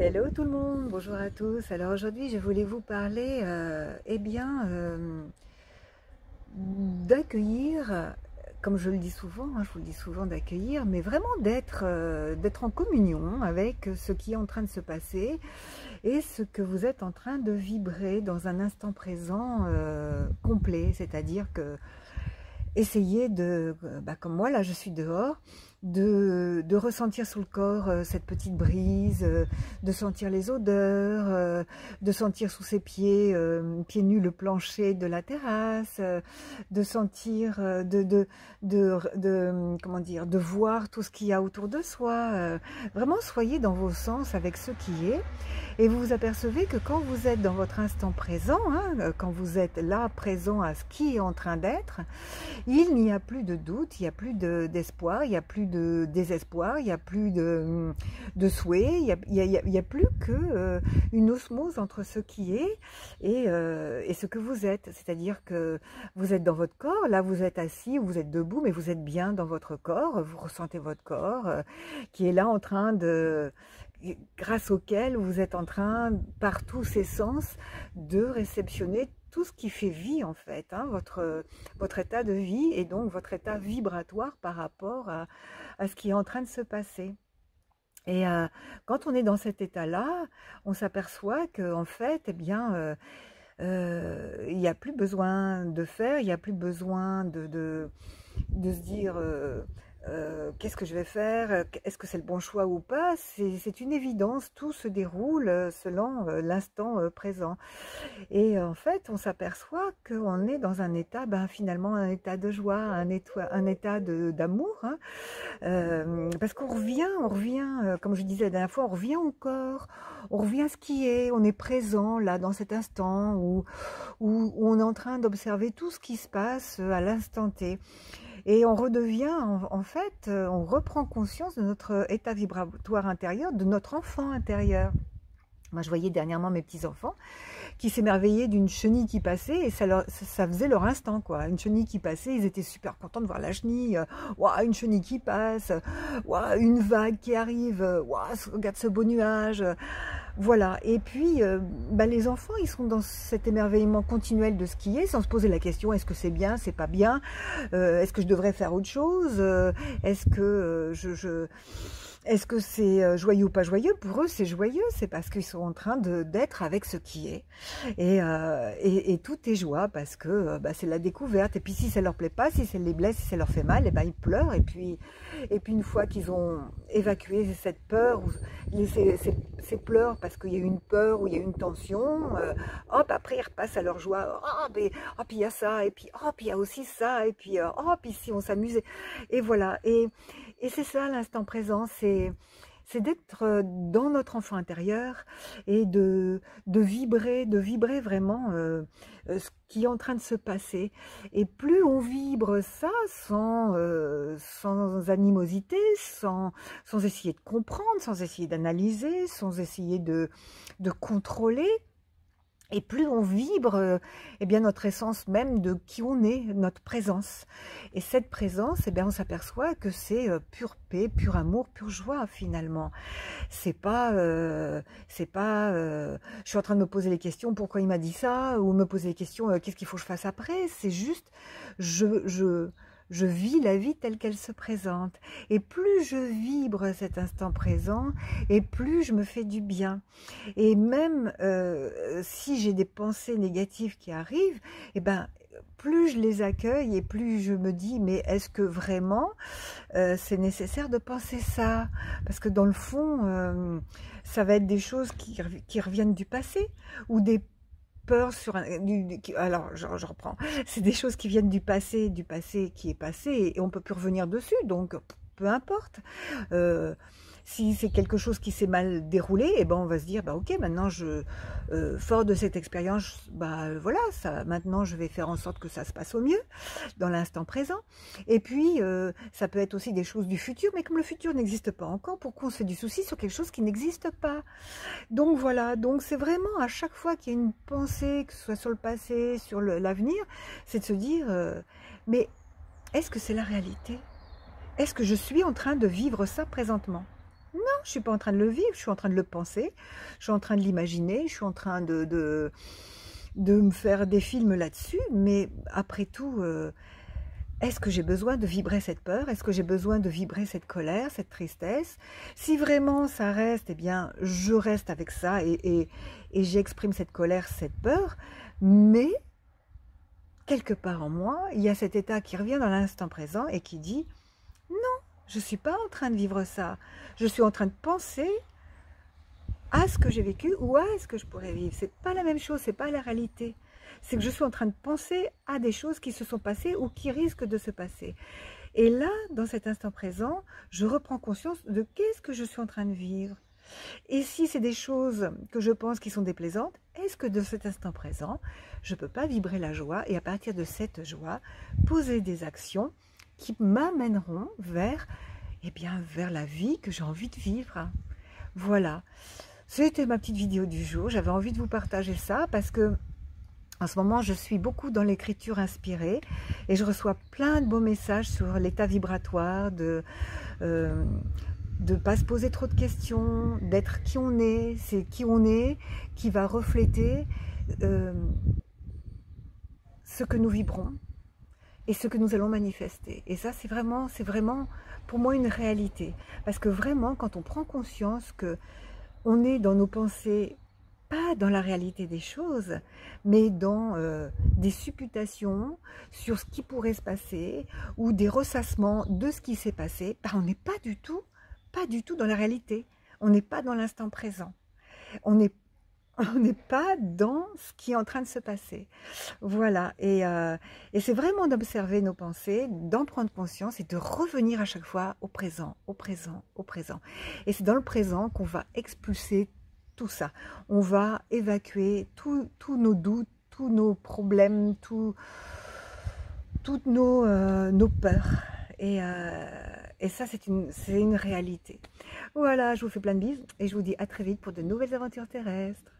Hello tout le monde, bonjour à tous. Alors aujourd'hui, je voulais vous parler, d'accueillir, comme je le dis souvent, hein, je vous le dis souvent d'accueillir, mais vraiment d'être en communion avec ce qui est en train de se passer et ce que vous êtes en train de vibrer dans un instant présent complet, c'est-à-dire que essayez de, comme moi là je suis dehors, de ressentir sous le corps cette petite brise, de sentir les odeurs, de sentir sous ses pieds, pieds nus le plancher de la terrasse, de sentir, comment dire, de voir tout ce qu'il y a autour de soi. Vraiment soyez dans vos sens avec ce qui est. Et vous vous apercevez que quand vous êtes dans votre instant présent, hein, quand vous êtes là présent à ce qui est en train d'être, il n'y a plus de doute, il n'y a plus d'espoir, il n'y a plus de désespoir, il n'y a plus de souhait, il n'y a plus que une osmose entre ce qui est et ce que vous êtes. C'est-à-dire que vous êtes dans votre corps, là vous êtes assis ou vous êtes debout, mais vous êtes bien dans votre corps, vous ressentez votre corps qui est là en train de... grâce auquel vous êtes en train, par tous ses sens, de réceptionner tout ce qui fait vie en fait, hein, votre état de vie et donc votre état vibratoire par rapport à ce qui est en train de se passer. Et quand on est dans cet état-là, on s'aperçoit qu'en fait, eh bien, il n'y a plus besoin de faire, il n'y a plus besoin de se dire qu'est-ce que je vais faire, est-ce que c'est le bon choix ou pas, c'est une évidence, tout se déroule selon l'instant présent. Et en fait, on s'aperçoit qu'on est dans un état, finalement un état de joie, un état d'amour, hein, parce qu'on revient, comme je disais la dernière fois, on revient au corps, on revient à ce qui est, on est présent là dans cet instant où on est en train d'observer tout ce qui se passe à l'instant T. Et on redevient, en fait, on reprend conscience de notre état vibratoire intérieur, de notre enfant intérieur. Moi, je voyais dernièrement mes petits-enfants qui s'émerveillaient d'une chenille qui passait et ça faisait leur instant, quoi. Une chenille qui passait, ils étaient super contents de voir la chenille. Waouh, une chenille qui passe. Waouh, une vague qui arrive. Waouh, regarde ce beau nuage. Voilà. Et puis, les enfants, ils sont dans cet émerveillement continuel de ce qui est, sans se poser la question, est-ce que c'est bien, c'est pas bien, est-ce que je devrais faire autre chose, est-ce que est-ce que c'est joyeux ou pas joyeux? Pour eux, c'est joyeux, c'est parce qu'ils sont en train d'être avec ce qui est. Et tout est joie parce que c'est la découverte. Et puis si ça leur plaît pas, si ça les blesse, si ça leur fait mal, ils pleurent. Et puis une fois qu'ils ont évacué cette peur, ces pleurs parce qu'il y a une peur ou il y a une tension, hop, après ils repassent à leur joie. Puis il y a ça, et puis il y a aussi ça, et puis puis si on s'amusait. Et voilà. Et c'est ça l'instant présent, c'est d'être dans notre enfant intérieur et de vibrer vraiment ce qui est en train de se passer. Et plus on vibre ça sans animosité, sans essayer de comprendre, sans essayer d'analyser, sans essayer de contrôler, et plus on vibre notre essence même de qui on est, notre présence. Et cette présence, on s'aperçoit que c'est pure paix, pur amour, pure joie finalement. C'est pas, je suis en train de me poser les questions, pourquoi il m'a dit ça, ou me poser les questions, qu'est-ce qu'il faut que je fasse après. C'est juste, je vis la vie telle qu'elle se présente. Et plus je vibre cet instant présent, et plus je me fais du bien. Et même si j'ai des pensées négatives qui arrivent, plus je les accueille et plus je me dis, mais est-ce que vraiment c'est nécessaire de penser ça? Parce que dans le fond, ça va être des choses qui reviennent du passé, ou des peur sur alors je reprends, c'est des choses qui viennent du passé qui est passé et on peut plus revenir dessus, donc peu importe. Si c'est quelque chose qui s'est mal déroulé, on va se dire ok, maintenant fort de cette expérience, voilà, ça, maintenant je vais faire en sorte que ça se passe au mieux dans l'instant présent. Et puis ça peut être aussi des choses du futur, mais comme le futur n'existe pas encore, pourquoi on se fait du souci sur quelque chose qui n'existe pas? Donc voilà, donc c'est vraiment à chaque fois qu'il y a une pensée, que ce soit sur le passé, sur l'avenir, c'est de se dire mais est-ce que c'est la réalité? Est-ce que je suis en train de vivre ça présentement? Non, je ne suis pas en train de le vivre, je suis en train de le penser, je suis en train de l'imaginer, je suis en train de me faire des films là-dessus, mais après tout, est-ce que j'ai besoin de vibrer cette peur? Est-ce que j'ai besoin de vibrer cette colère, cette tristesse? Si vraiment ça reste, eh bien, je reste avec ça et j'exprime cette colère, cette peur, mais quelque part en moi, il y a cet état qui revient dans l'instant présent et qui dit « Non, je ne suis pas en train de vivre ça. Je suis en train de penser à ce que j'ai vécu ou à ce que je pourrais vivre. C'est pas la même chose, c'est pas la réalité. C'est que je suis en train de penser à des choses qui se sont passées ou qui risquent de se passer. Et là, dans cet instant présent, je reprends conscience de qu'est-ce que je suis en train de vivre. Et si c'est des choses que je pense qui sont déplaisantes, est-ce que de cet instant présent, je ne peux pas vibrer la joie et à partir de cette joie, poser des actions qui m'amèneront vers, eh bien, vers la vie que j'ai envie de vivre. Voilà. C'était ma petite vidéo du jour, j'avais envie de vous partager ça parce que en ce moment je suis beaucoup dans l'écriture inspirée et je reçois plein de beaux messages sur l'état vibratoire, de ne pas se poser trop de questions, d'être qui on est, c'est qui on est, qui va refléter ce que nous vibrons et ce que nous allons manifester. Et ça c'est vraiment pour moi une réalité. Parce que vraiment quand on prend conscience que on est dans nos pensées, pas dans la réalité des choses, mais dans des supputations sur ce qui pourrait se passer ou des ressassements de ce qui s'est passé, ben on n'est pas du tout dans la réalité. On n'est pas dans l'instant présent. On n'est pas dans ce qui est en train de se passer. Voilà, et c'est vraiment d'observer nos pensées, d'en prendre conscience et de revenir à chaque fois au présent, au présent, au présent. Et c'est dans le présent qu'on va expulser tout ça. On va évacuer tous nos doutes, tous nos problèmes, toutes nos peurs. Et ça, c'est une réalité. Voilà, je vous fais plein de bises et je vous dis à très vite pour de nouvelles aventures terrestres.